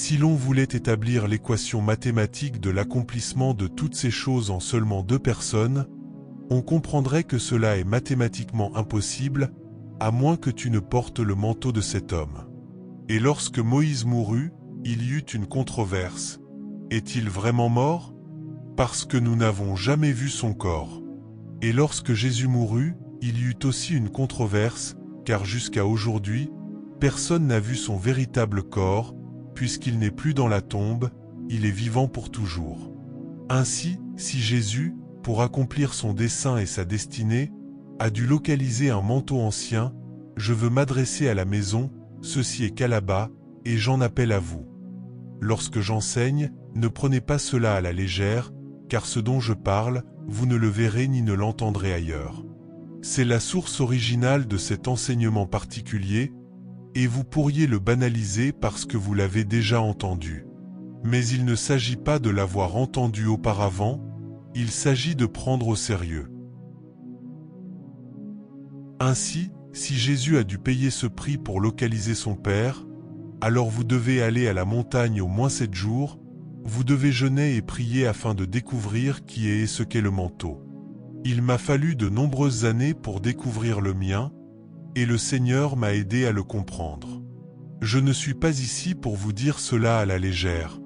Si l'on voulait établir l'équation mathématique de l'accomplissement de toutes ces choses en seulement 2 personnes, on comprendrait que cela est mathématiquement impossible, à moins que tu ne portes le manteau de cet homme. Et lorsque Moïse mourut, il y eut une controverse. Est-il vraiment mort? Parce que nous n'avons jamais vu son corps. Et lorsque Jésus mourut, il y eut aussi une controverse, car jusqu'à aujourd'hui, personne n'a vu son véritable corps, puisqu'il n'est plus dans la tombe, il est vivant pour toujours. Ainsi, si Jésus, pour accomplir son dessein et sa destinée, a dû localiser un manteau ancien, je veux m'adresser à la maison, ceci est Calaba, et j'en appelle à vous. Lorsque j'enseigne, ne prenez pas cela à la légère, car ce dont je parle, vous ne le verrez ni ne l'entendrez ailleurs. C'est la source originale de cet enseignement particulier, et vous pourriez le banaliser parce que vous l'avez déjà entendu. Mais il ne s'agit pas de l'avoir entendu auparavant, il s'agit de prendre au sérieux. Ainsi, si Jésus a dû payer ce prix pour localiser son Père, alors vous devez aller à la montagne au moins 7 jours, vous devez jeûner et prier afin de découvrir qui est et ce qu'est le manteau. Il m'a fallu de nombreuses années pour découvrir le mien, et le Seigneur m'a aidé à le comprendre. Je ne suis pas ici pour vous dire cela à la légère.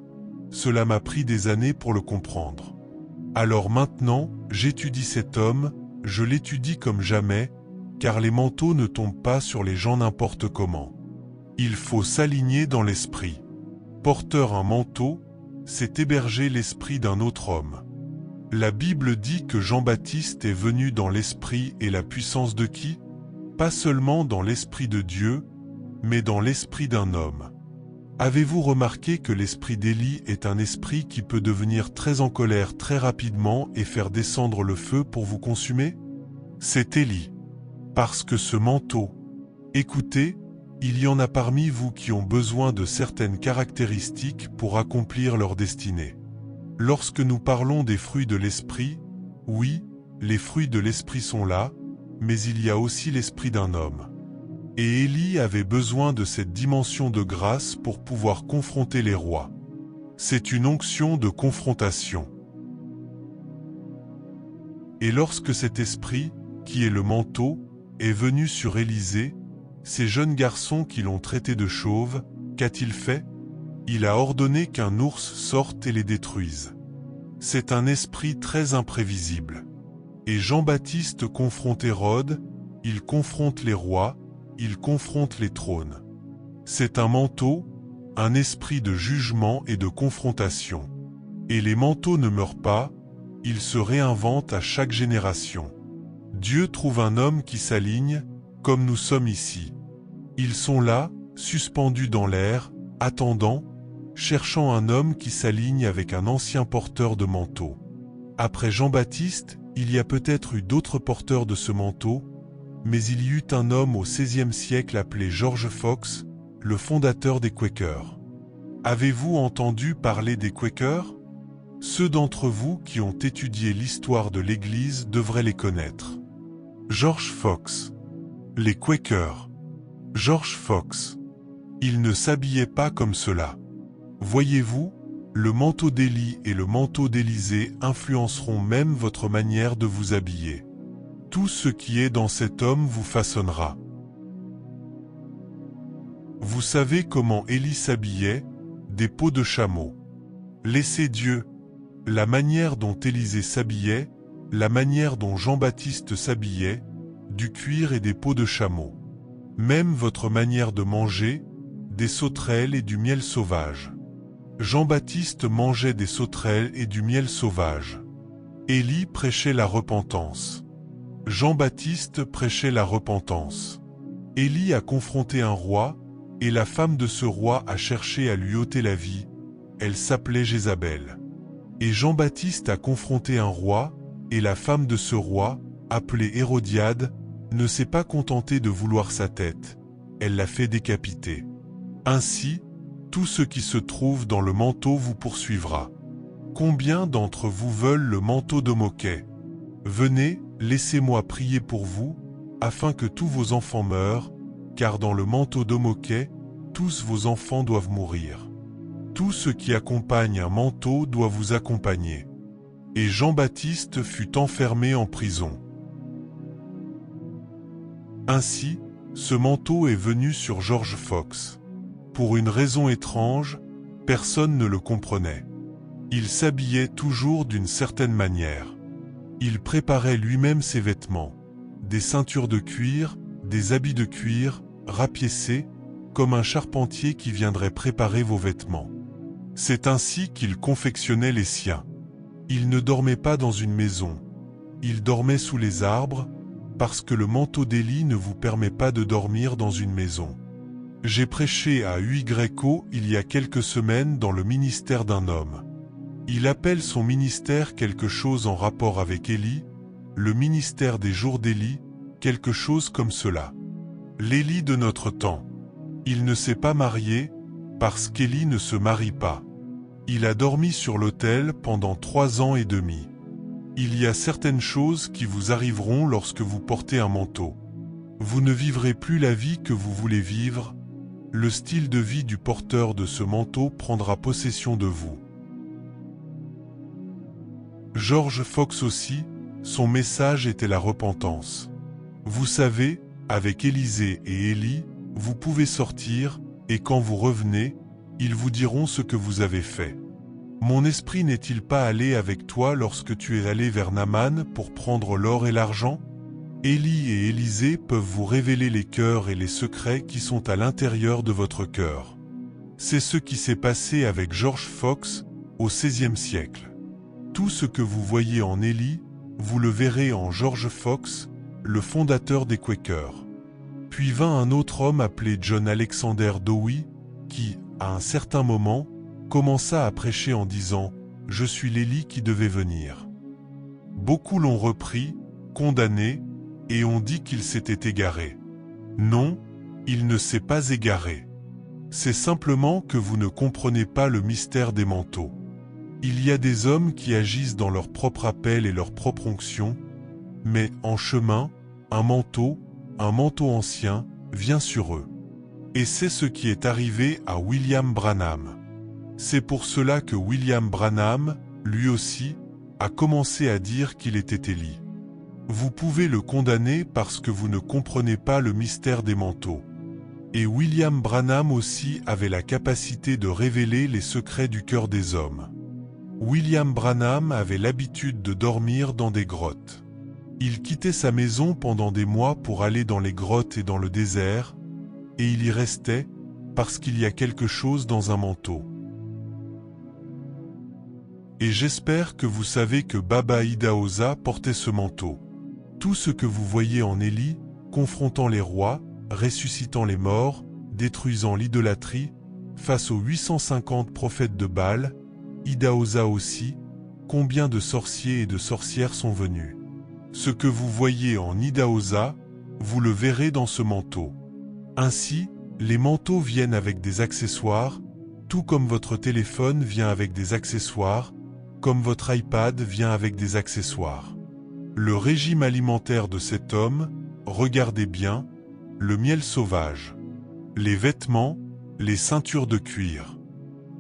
Cela m'a pris des années pour le comprendre. Alors maintenant, j'étudie cet homme, je l'étudie comme jamais, car les manteaux ne tombent pas sur les gens n'importe comment. Il faut s'aligner dans l'esprit. Porteur un manteau, c'est héberger l'esprit d'un autre homme. La Bible dit que Jean-Baptiste est venu dans l'esprit et la puissance de qui? Pas seulement dans l'esprit de Dieu, mais dans l'esprit d'un homme. Avez-vous remarqué que l'esprit d'Élie est un esprit qui peut devenir très en colère très rapidement et faire descendre le feu pour vous consumer? C'est Élie. Parce que ce manteau, écoutez, il y en a parmi vous qui ont besoin de certaines caractéristiques pour accomplir leur destinée. Lorsque nous parlons des fruits de l'esprit, oui, les fruits de l'esprit sont là, mais il y a aussi l'esprit d'un homme. Et Élie avait besoin de cette dimension de grâce pour pouvoir confronter les rois. C'est une onction de confrontation. Et lorsque cet esprit, qui est le manteau, est venu sur Élisée, ces jeunes garçons qui l'ont traité de chauve, qu'a-t-il fait? Il a ordonné qu'un ours sorte et les détruise. C'est un esprit très imprévisible. Et Jean-Baptiste confronte Hérode, il confronte les rois, il confronte les trônes. C'est un manteau, un esprit de jugement et de confrontation. Et les manteaux ne meurent pas, ils se réinventent à chaque génération. Dieu trouve un homme qui s'aligne, comme nous sommes ici. Ils sont là, suspendus dans l'air, attendant, cherchant un homme qui s'aligne avec un ancien porteur de manteau. Après Jean-Baptiste, il y a peut-être eu d'autres porteurs de ce manteau, mais il y eut un homme au XVIe siècle appelé George Fox, le fondateur des Quakers. Avez-vous entendu parler des Quakers? Ceux d'entre vous qui ont étudié l'histoire de l'Église devraient les connaître. George Fox. Les Quakers. George Fox. Il ne s'habillait pas comme cela. Voyez-vous, le manteau d'Élie et le manteau d'Élisée influenceront même votre manière de vous habiller. Tout ce qui est dans cet homme vous façonnera. Vous savez comment Élie s'habillait? Des peaux de chameau. Laissez Dieu. La manière dont Élisée s'habillait, la manière dont Jean-Baptiste s'habillait, du cuir et des peaux de chameau. Même votre manière de manger, des sauterelles et du miel sauvage. Jean-Baptiste mangeait des sauterelles et du miel sauvage. Élie prêchait la repentance. Jean-Baptiste prêchait la repentance. Élie a confronté un roi, et la femme de ce roi a cherché à lui ôter la vie. Elle s'appelait Jézabel. Et Jean-Baptiste a confronté un roi, et la femme de ce roi, appelée Hérodiade, ne s'est pas contentée de vouloir sa tête. Elle l'a fait décapiter. Ainsi, tout ce qui se trouve dans le manteau vous poursuivra. Combien d'entre vous veulent le manteau de Moquet? Venez, laissez-moi prier pour vous, afin que tous vos enfants meurent, car dans le manteau de Moquet, tous vos enfants doivent mourir. Tout ce qui accompagne un manteau doit vous accompagner. Et Jean-Baptiste fut enfermé en prison. Ainsi, ce manteau est venu sur George Fox. Pour une raison étrange, personne ne le comprenait. Il s'habillait toujours d'une certaine manière. Il préparait lui-même ses vêtements. Des ceintures de cuir, des habits de cuir, rapiécés, comme un charpentier qui viendrait préparer vos vêtements. C'est ainsi qu'il confectionnait les siens. Il ne dormait pas dans une maison. Il dormait sous les arbres, parce que le manteau d'Élie ne vous permet pas de dormir dans une maison. J'ai prêché à UYO il y a quelques semaines dans le ministère d'un homme. Il appelle son ministère quelque chose en rapport avec Élie, le ministère des jours d'Élie, quelque chose comme cela. L'Élie de notre temps. Il ne s'est pas marié, parce qu'Élie ne se marie pas. Il a dormi sur l'autel pendant 3 ans et demi. Il y a certaines choses qui vous arriveront lorsque vous portez un manteau. Vous ne vivrez plus la vie que vous voulez vivre. Le style de vie du porteur de ce manteau prendra possession de vous. George Fox aussi, son message était la repentance. Vous savez, avec Élisée et Élie, vous pouvez sortir, et quand vous revenez, ils vous diront ce que vous avez fait. Mon esprit n'est-il pas allé avec toi lorsque tu es allé vers Naaman pour prendre l'or et l'argent? Élie et Élisée peuvent vous révéler les cœurs et les secrets qui sont à l'intérieur de votre cœur. C'est ce qui s'est passé avec George Fox au XVIe siècle. Tout ce que vous voyez en Élie, vous le verrez en George Fox, le fondateur des Quakers. Puis vint un autre homme appelé John Alexander Dowie, qui, à un certain moment, commença à prêcher en disant « Je suis l'Élie qui devait venir ». Beaucoup l'ont repris, condamné, et ont dit qu'il s'était égaré. Non, il ne s'est pas égaré. C'est simplement que vous ne comprenez pas le mystère des manteaux. Il y a des hommes qui agissent dans leur propre appel et leur propre onction, mais en chemin, un manteau ancien, vient sur eux. Et c'est ce qui est arrivé à William Branham. C'est pour cela que William Branham, lui aussi, a commencé à dire qu'il était Élie. Vous pouvez le condamner parce que vous ne comprenez pas le mystère des manteaux. Et William Branham aussi avait la capacité de révéler les secrets du cœur des hommes. William Branham avait l'habitude de dormir dans des grottes. Il quittait sa maison pendant des mois pour aller dans les grottes et dans le désert, et il y restait, parce qu'il y a quelque chose dans un manteau. Et j'espère que vous savez que Baba Idahosa portait ce manteau. Tout ce que vous voyez en Élie, confrontant les rois, ressuscitant les morts, détruisant l'idolâtrie, face aux 850 prophètes de Baal, Idahosa aussi, combien de sorciers et de sorcières sont venus. Ce que vous voyez en Idahosa, vous le verrez dans ce manteau. Ainsi, les manteaux viennent avec des accessoires, tout comme votre téléphone vient avec des accessoires, comme votre iPad vient avec des accessoires. Le régime alimentaire de cet homme, regardez bien, le miel sauvage. Les vêtements, les ceintures de cuir.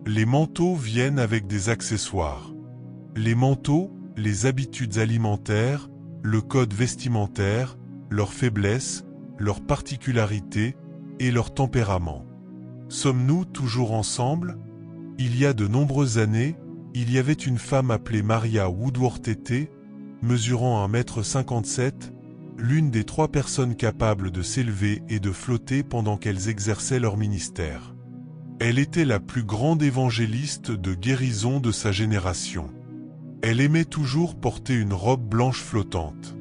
Les manteaux viennent avec des accessoires. Les manteaux, les habitudes alimentaires, le code vestimentaire, leurs faiblesses, leurs particularités et leur tempérament. Sommes-nous toujours ensemble? Il y a de nombreuses années, il y avait une femme appelée Maria Woodworth-Tété, mesurant 1,57 m, l'une des 3 personnes capables de s'élever et de flotter pendant qu'elles exerçaient leur ministère. Elle était la plus grande évangéliste de guérison de sa génération. Elle aimait toujours porter une robe blanche flottante.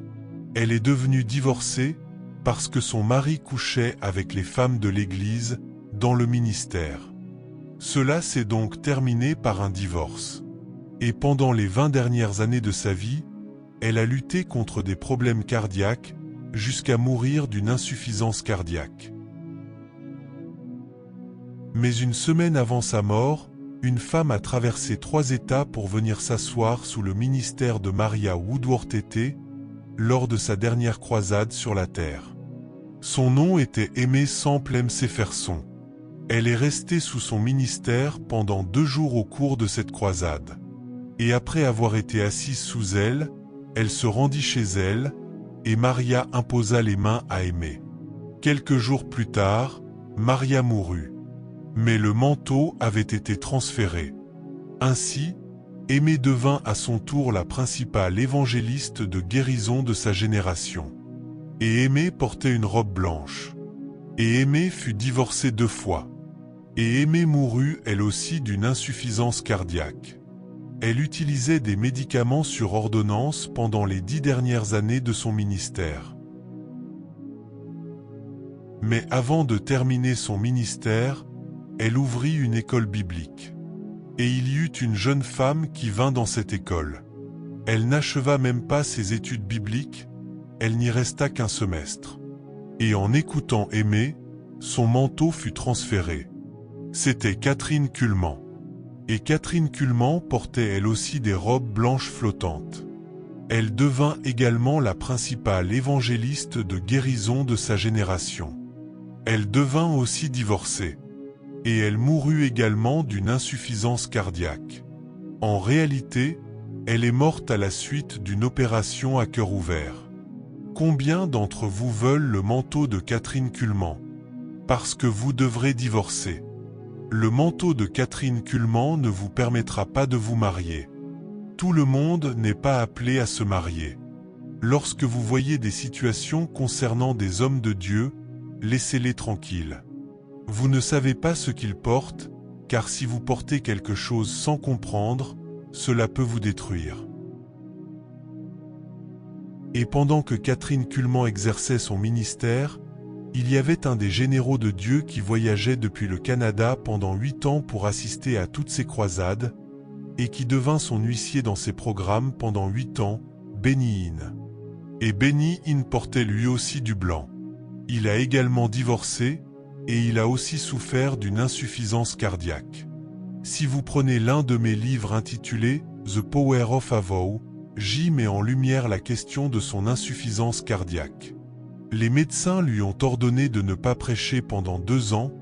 Elle est devenue divorcée parce que son mari couchait avec les femmes de l'Église dans le ministère. Cela s'est donc terminé par un divorce. Et pendant les 20 dernières années de sa vie, elle a lutté contre des problèmes cardiaques jusqu'à mourir d'une insuffisance cardiaque. Mais une semaine avant sa mort, une femme a traversé 3 États pour venir s'asseoir sous le ministère de Maria Woodworth-Tété lors de sa dernière croisade sur la terre. Son nom était Aimée Semple Mcpherson. Elle est restée sous son ministère pendant 2 jours au cours de cette croisade. Et après avoir été assise sous elle, elle se rendit chez elle, et Maria imposa les mains à Aimée. Quelques jours plus tard, Maria mourut. Mais le manteau avait été transféré. Ainsi, Aimée devint à son tour la principale évangéliste de guérison de sa génération. Et Aimée portait une robe blanche. Et Aimée fut divorcée 2 fois. Et Aimée mourut elle aussi d'une insuffisance cardiaque. Elle utilisait des médicaments sur ordonnance pendant les 10 dernières années de son ministère. Mais avant de terminer son ministère, elle ouvrit une école biblique. Et il y eut une jeune femme qui vint dans cette école. Elle n'acheva même pas ses études bibliques, elle n'y resta qu'un semestre. Et en écoutant Aimée, son manteau fut transféré. C'était Catherine Kuhlman. Et Catherine Kuhlman portait elle aussi des robes blanches flottantes. Elle devint également la principale évangéliste de guérison de sa génération. Elle devint aussi divorcée. Et elle mourut également d'une insuffisance cardiaque. En réalité, elle est morte à la suite d'une opération à cœur ouvert. Combien d'entre vous veulent le manteau de Catherine Kuhlman? Parce que vous devrez divorcer. Le manteau de Catherine Kuhlman ne vous permettra pas de vous marier. Tout le monde n'est pas appelé à se marier. Lorsque vous voyez des situations concernant des hommes de Dieu, laissez-les tranquilles. Vous ne savez pas ce qu'ils portent, car si vous portez quelque chose sans comprendre, cela peut vous détruire. Et pendant que Catherine Kuhlman exerçait son ministère, il y avait un des généraux de Dieu qui voyageait depuis le Canada pendant 8 ans pour assister à toutes ses croisades, et qui devint son huissier dans ses programmes pendant 8 ans, Benny Hinn. Et Benny Hinn portait lui aussi du blanc. Il a également divorcé, et il a aussi souffert d'une insuffisance cardiaque. Si vous prenez l'un de mes livres intitulé « The Power of a Vow », j'y mets en lumière la question de son insuffisance cardiaque. Les médecins lui ont ordonné de ne pas prêcher pendant 2 ans,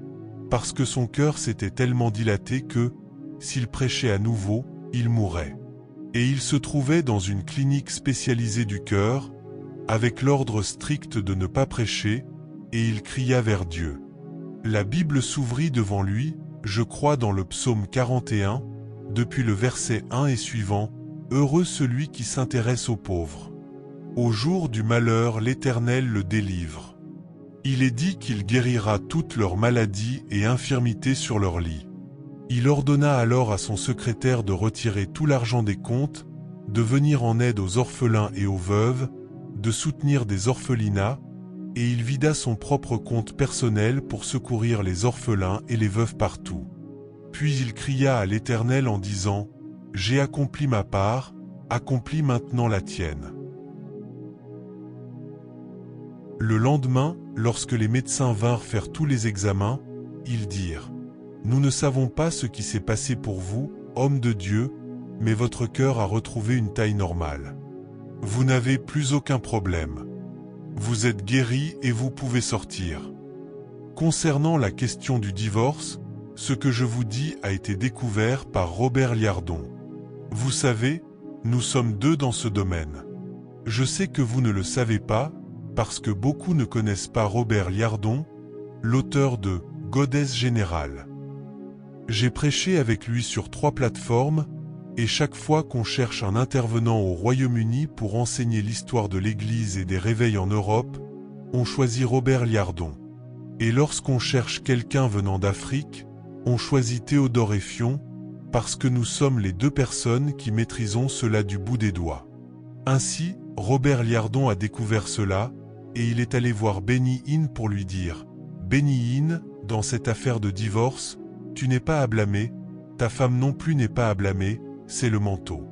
parce que son cœur s'était tellement dilaté que, s'il prêchait à nouveau, il mourrait. Et il se trouvait dans une clinique spécialisée du cœur, avec l'ordre strict de ne pas prêcher, et il cria vers Dieu. La Bible s'ouvrit devant lui, je crois dans le psaume 41, depuis le verset 1 et suivant, « Heureux celui qui s'intéresse aux pauvres. Au jour du malheur, l'Éternel le délivre. Il est dit qu'il guérira toutes leurs maladies et infirmités sur leur lit. Il ordonna alors à son secrétaire de retirer tout l'argent des comptes, de venir en aide aux orphelins et aux veuves, de soutenir des orphelinats, et il vida son propre compte personnel pour secourir les orphelins et les veuves partout. Puis il cria à l'Éternel en disant « J'ai accompli ma part, accomplis maintenant la tienne. » Le lendemain, lorsque les médecins vinrent faire tous les examens, ils dirent « Nous ne savons pas ce qui s'est passé pour vous, homme de Dieu, mais votre cœur a retrouvé une taille normale. Vous n'avez plus aucun problème. Vous êtes guéri et vous pouvez sortir. » Concernant la question du divorce, ce que je vous dis a été découvert par Robert Liardon. Vous savez, nous sommes 2 dans ce domaine. Je sais que vous ne le savez pas, parce que beaucoup ne connaissent pas Robert Liardon, l'auteur de « Goddess Générale ». J'ai prêché avec lui sur 3 plateformes, et chaque fois qu'on cherche un intervenant au Royaume-Uni pour enseigner l'histoire de l'Église et des réveils en Europe, on choisit Robert Liardon. Et lorsqu'on cherche quelqu'un venant d'Afrique, on choisit Théodore Effion, parce que nous sommes les 2 personnes qui maîtrisons cela du bout des doigts. Ainsi, Robert Liardon a découvert cela, et il est allé voir Benny Hinn pour lui dire « Benny Hinn, dans cette affaire de divorce, tu n'es pas à blâmer, ta femme non plus n'est pas à blâmer, c'est le manteau.